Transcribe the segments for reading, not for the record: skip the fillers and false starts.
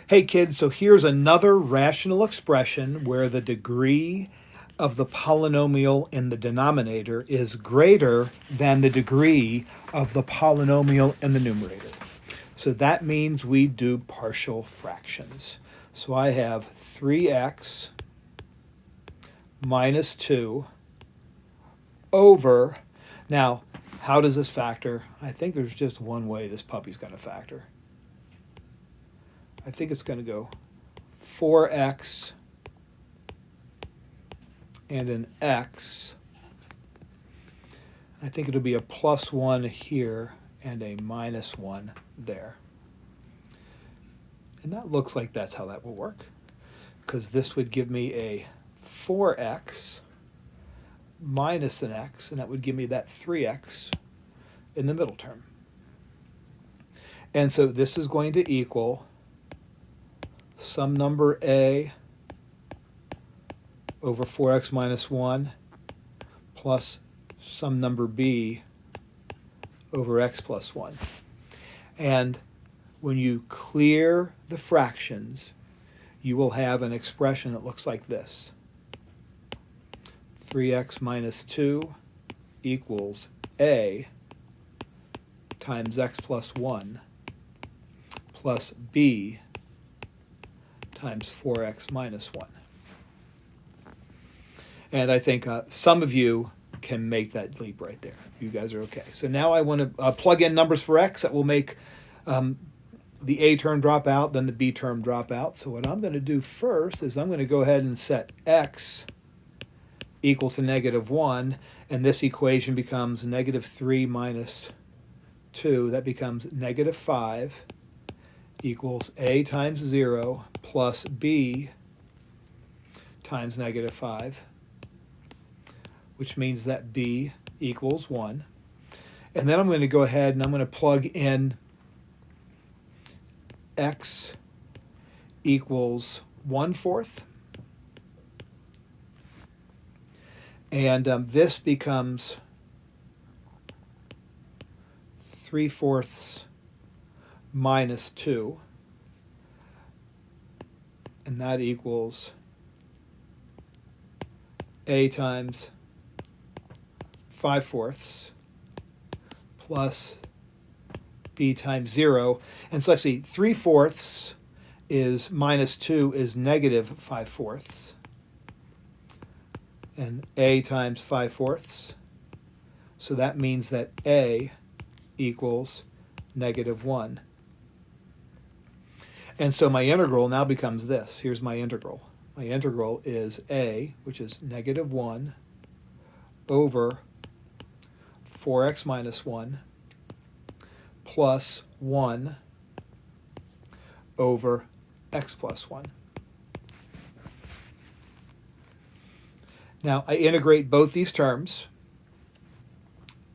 Hey kids, so here's another rational expression where the degree of the polynomial in the denominator is greater than the degree of the polynomial in the numerator. So that means we do partial fractions. So I have 3x minus 2 over, now how does this factor? I think there's just one way this puppy's going to factor. I think it's going to go 4x and an x. I think it'll be a plus 1 here and a minus 1 there. And that looks like that's how that will work, because this would give me a 4x minus an x, and that would give me that 3x in the middle term. And so this is going to equal some number a over 4x minus 1 plus some number b over x plus 1. And when you clear the fractions, you will have an expression that looks like this. 3x minus 2 equals a times x plus 1 plus b times 4x minus 1. And I think some of you can make that leap right there. You guys are okay. So now I want to plug in numbers for x that will make the a term drop out, then the b term drop out. So what I'm going to do first is I'm going to go ahead and set x equal to -1, and this equation becomes -3 minus 2. That becomes -5 equals a times 0 plus b times -5, which means that b equals 1. And then I'm going to go ahead and I'm going to plug in x equals 1/4. And this becomes 3/4 minus 2. And that equals a times 5/4 plus b times 0. And so actually 3/4 is minus 2 is -5/4. And a times 5/4. So that means that a equals -1. And so my integral now becomes this. Here's my integral. My integral is a, which is -1 over 4x minus 1 plus 1 over x plus 1. Now I integrate both these terms.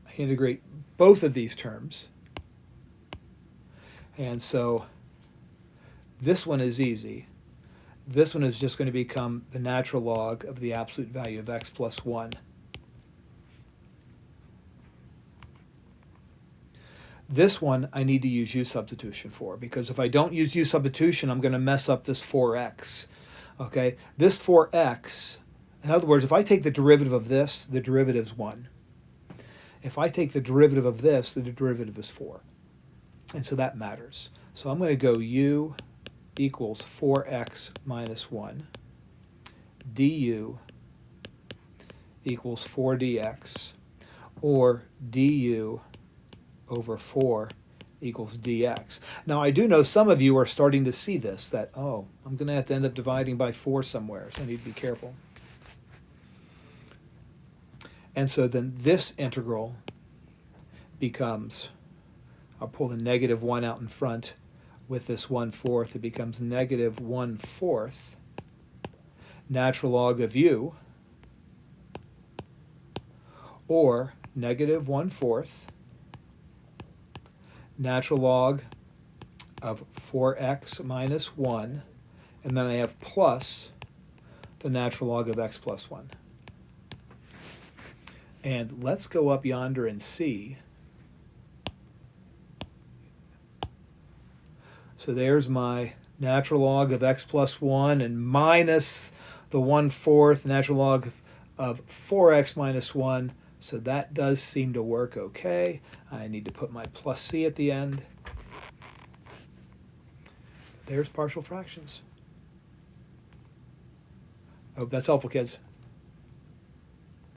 I integrate both of these terms. And so this one is easy. This one is just going to become the natural log of the absolute value of x plus 1. This one I need to use u substitution for, because if I don't use u substitution, I'm going to mess up this 4x. Okay, this 4x, in other words, if I take the derivative of this, the derivative is 1. If I take the derivative of this, the derivative is 4. And so that matters. So I'm going to go u equals 4x minus 1 du equals 4 dx, or du over 4 equals dx. Now I do know some of you are starting to see this, that, oh, I'm going to have to end up dividing by 4 somewhere, so I need to be careful. And so then this integral becomes, I'll pull the -1 out in front with this 1/4, it becomes -1/4 natural log of u, or -1/4 natural log of 4x minus 1, and then I have plus the natural log of x plus 1. And let's go up yonder and see. So there's my natural log of x plus 1 and minus the 1/4 natural log of 4x minus 1. So that does seem to work okay. I need to put my plus c at the end. There's partial fractions. I hope that's helpful, kids.